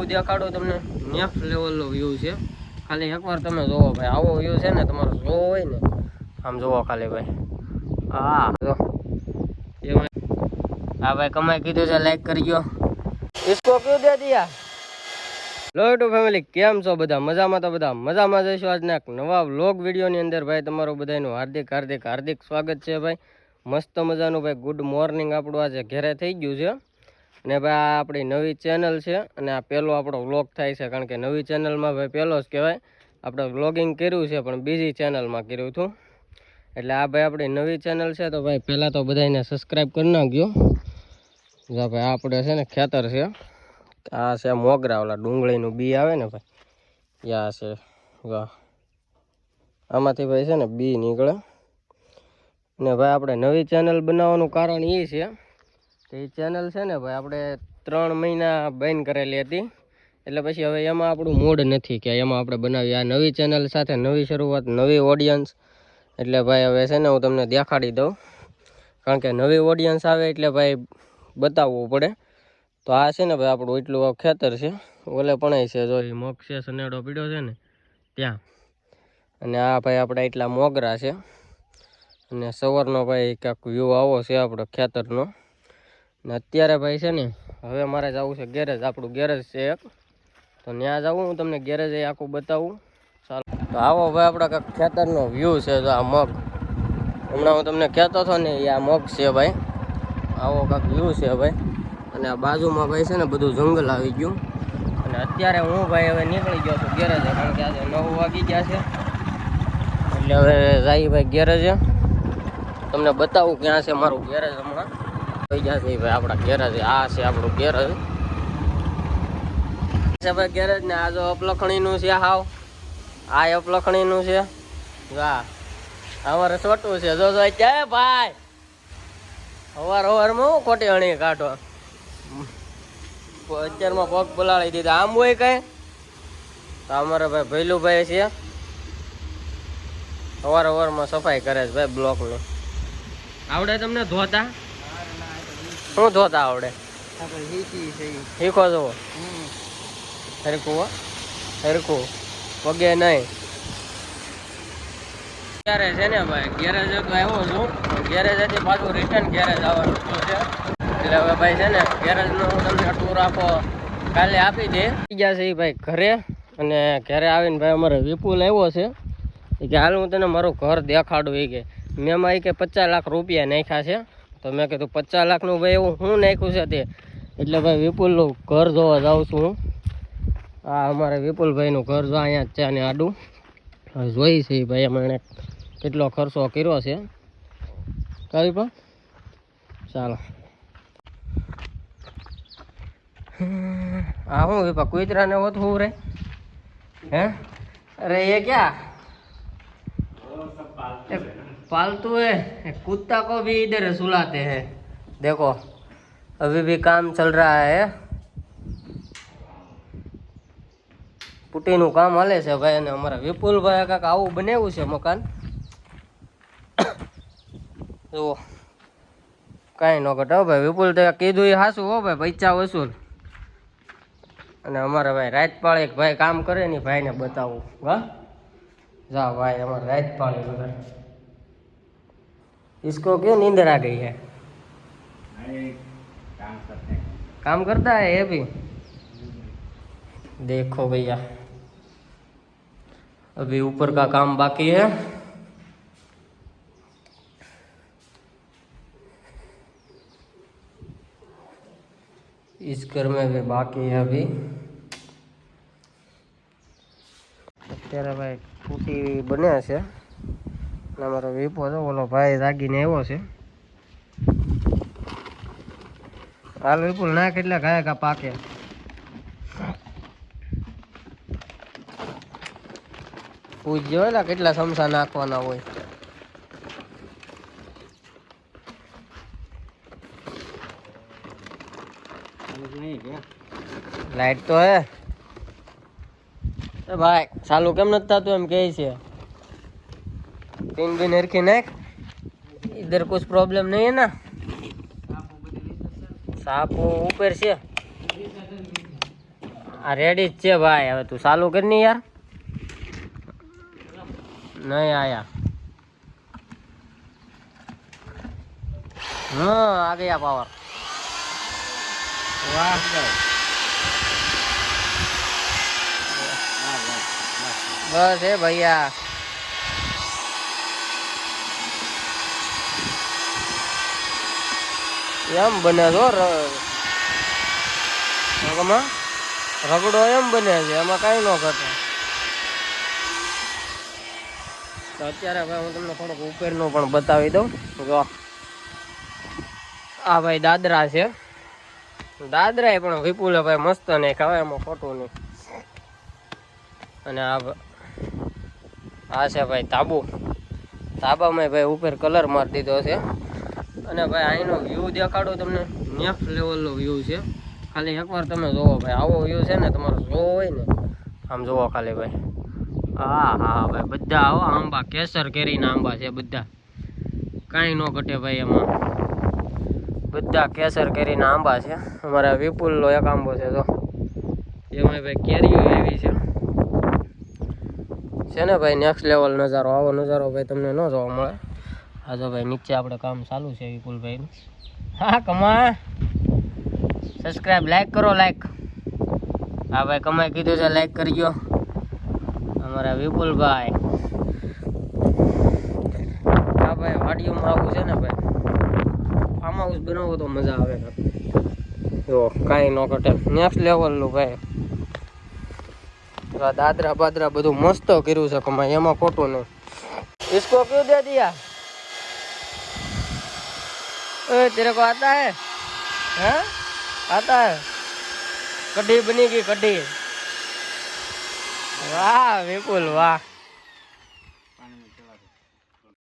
દેખાડો તમને નેક્સ્ટ લેવલનો વ્યૂ છે. ખાલી એકવાર તમે જોવો ભાઈ, આવો વ્યૂ છે ને તમારે જોવો હોય ને, આમ જોવો ખાલી ભાઈ. હા જો હા ભાઈ, કમાઈ કીધું છે લાઈક કરજો. इसको क्यों दे दिया? લો યુટ્યુબ ફેમિલી, કેમ છો બધા? મજામાં? તો બધા મજામાં જઈશું. આજના એક નવા વ્લોગ વિડીયોની અંદર ભાઈ તમારું બધાનું હાર્દિક સ્વાગત છે ભાઈ. મસ્ત મજાનું ભાઈ ગુડ મોર્નિંગ આપણું આજે ઘરે થઈ ગયું છે. અને ભાઈ આ આપણી નવી ચેનલ છે અને આ પહેલો આપણો વ્લોગ થાય છે, કારણ કે નવી ચેનલમાં ભાઈ પહેલો જ કહેવાય. આપણે વ્લોગિંગ કર્યું છે પણ બીજી ચેનલમાં કર્યું હતું. એટલે આ ભાઈ આપણી નવી ચેનલ છે, તો ભાઈ પહેલાં તો બધાને સબસ્ક્રાઈબ કરી નાખજો. જો ભાઈ આપણે છે ને ખેતર છે, આ છે મોગરા, ઓલા ડુંગળીનું બી આવે ને ભાઈ, યા છે વાહ, આમાંથી ભાઈ છે ને બી નીકળે. ને ભાઈ આપણે નવી ચેનલ બનાવવાનું કારણ એ છે કે એ ચેનલ છે ને ભાઈ આપણે 3 મહિના બંધ કરેલી હતી. એટલે પછી હવે એમાં આપણું મૂડ નથી કે એમાં આપણે બનાવીએ. આ નવી ચેનલ સાથે નવી શરૂઆત, નવી ઓડિયન્સ. એટલે ભાઈ હવે છે ને હું તમને દેખાડી દઉં, કારણ કે નવી ઓડિયન્સ આવે એટલે ભાઈ બતાવવું પડે. તો આ છે ને ભાઈ આપણું એટલું ખેતર છે, ઓલે પણ છે જો એ મોગ છે, સનેડો પીડ્યો છે ને ત્યાં. અને આ ભાઈ આપણા એટલા મોગરા છે. અને સવારનો ભાઈ ક્યાંક વ્યૂ આવો છે આપણો ખેતરનો. ને અત્યારે ભાઈ છે ને હવે મારે જવું છે ગેરેજ, આપણું ગેરેજ છે એક, તો ત્યાં જવું, હું તમને ગેરેજ આખું બતાવું. ચાલો તો આવો ભાઈ આપણા કાંઈક ખેતરનો વ્યૂ છે. જો આ મગ હમણાં હું તમને કહેતો હતો ને, એ આ મગ છે ભાઈ. આવો કાંઈક વ્યૂ છે ભાઈ. અને આ બાજુમાં ભાઈ છે ને બધું જંગલ આવી ગયું. અને અત્યારે હું ભાઈ હવે નીકળી ગયો છું ગેરેજે, કારણ કે આજે 9 વાગી ગયા છે. એટલે હવે જાય ભાઈ ગેરેજે. તમને બતાવું ક્યાં છે મારું ગેરેજ. હમણાં થઈ ગયા છે ભાઈ આપણા ગેરેજ. આ છે આપણું ગેરેજ છે ભાઈ ગેરેજ. ને આ જો અપલખણીનું છે, હાવ આ અપલખણીનું છે. વાહ, અમારે છોટું છે, જો ક્યાં ભાઈ હવારમાં હું ખોટી હણી કાઢો. અત્યારમાં પગ પલાળી દીધા. આમ હોય કઈ તો અમારે ભાઈ ભૈલુભાઈ છે, સવારમાં સફાઈ કરે છે ભાઈ બ્લોકની. આવડે તમને ધોતા? શું ધોતા આવડે? શીખો જુઓ, હરખું હરખું, પગે નહીં. અત્યારે છે ને ભાઈ ગેરેજ તો આવ્યો છું, ગેરેજથી પાછું રિટર્ન ગેરેજ આવવાનું છે. એટલે હવે ભાઈ છે ને ગેરેજનો હું તમને ટૂર આપો કાલે આપી દે. ગયા છે એ ભાઈ ઘરે. અને ઘરે આવીને ભાઈ અમારે વિપુલ આવ્યો છે, એ કે હાલ હું તને મારું ઘર દેખાડું. એ કે મેં એમાં એ કે 50 લાખ રૂપિયા નાખ્યા છે. તો મેં કીધું 50 લાખનું ભાઈ એવું શું નાખ્યું છે તે? એટલે ભાઈ વિપુલનું ઘર જોવા જાઉં છું હું. આ અમારે વિપુલભાઈનું ઘર જો અહીંયા જ છે, અને આડું જોઈ છે ભાઈ એમાં એણે કેટલો ખર્ચો કર્યો છે. કઈ પણ ચાલો. હા હું વિપા કુતરાને ઓથવું રે હે? अरे ये क्या पालतू है, कुत्ता को भी इधर सुलाते हैं. देखो अभी भी काम चल रहा है, પુટીનું કામ હાલે છે ભાઈ. અને અમારા વિપુલભાઈ કાંઈક આવું બનાવ્યું છે મકાન. જુઓ કાંઈ ન ઘટે હો ભાઈ. વિપુલ તો કીધું એ હાસું હો ભાઈ, પૈસા વસૂલ. અને અમારા ભાઈ રાતપાળે એક ભાઈ કામ કરે ને ભાઈને બતાવું. હા જા ભાઈ અમારે રાતપાળે બધા. इसको क्यों नींदर आ गई है? काम करता है ये भी. देखो भैया अभी ऊपर का काम बाकी है. इस घर में भी बाकी है अभी. અત્યારે ભાઈ કુટી બન્યા છે. અમારો વિપો છે, ઓલો ભાઈ જાગીને આવ્યો છે. હાલ વિપુલ નાખ એટલે ગાય કા પાકે. પૂછજો એટલે કેટલા સમસા નાખવાના હોય. લાઈટ તો હે ભાઈ, ચાલુ કેમ નથી થતું એમ કહે છે. પિન बिन हरखी नाख, इधर कुछ प्रॉब्लम नहीं है ना? साप ऊपर से આ રેડી જ છે ભાઈ. હવે તું ચાલુ કરી ની યાર. નહીં આયા. हाँ आ गया पावर. वाह बस है भैया. એમ બને છો રગડો એમ બને છે, એમાં કઈ ન ઘટે. તો અત્યારે ભાઈ હું તમને થોડોક ઉપરનો પણ બતાવી દઉં. જો આ ભાઈ દાદરા છે. દાદરા પણ વિપુલે ભાઈ મસ્ત નહીં ખાવે, એમાં ખોટું નહીં. અને આ છે ભાઈ તાબુ. તાબામાં ભાઈ ઉપર કલર મારી દીધો છે. અને ભાઈ અહીંનો વ્યૂ દેખાડો તમને. નેક્સ્ટ લેવલનો વ્યૂ છે. ખાલી એકવાર તમે જોવો ભાઈ, આવો વ્યૂ છે ને તમારો જોવો હોય ને, આમ જોવો ખાલી ભાઈ. હા હા ભાઈ બધા આવો આંબા, કેસર કેરીના આંબા છે બધા, કાંઈ ન ઘટે ભાઈ એમાં. બધા કેસર કેરીના આંબા છે. અમારા વિપુલનો એક આંબો છે તો એમાં ભાઈ કેરીઓ એવી છે ને ભાઈ. નેક્સ્ટ લેવલ નજારો. આવો નજારો ભાઈ તમને ન જોવા મળે. હા તો ભાઈ નીચે આપણે કામ ચાલુ છે વિપુલભાઈનું. હા કમા સબસ્ક્રાઈબ લાઈક કરો, લાઈક. હા ભાઈ કમાઈ કીધું છે લાઈક કરજો અમારા વિપુલભાઈ. હા ભાઈ વાડીઓમાં આવું છે ને ભાઈ, ફાર્મ હાઉસ બનાવો તો મજા આવે. જો કાંઈ ન ઘટે, નેક્સ્ટ લેવલનું ભાઈ. દાદરા બાદરા બધું મસ્ત કર્યું છે કમાઈ, એમાં ખોટું નહીં. इसको क्यों दे दिया? तेरे को आता है? हैं? आता है? कढ़ी बनी गई कढ़ी. वाह विपुल वाह.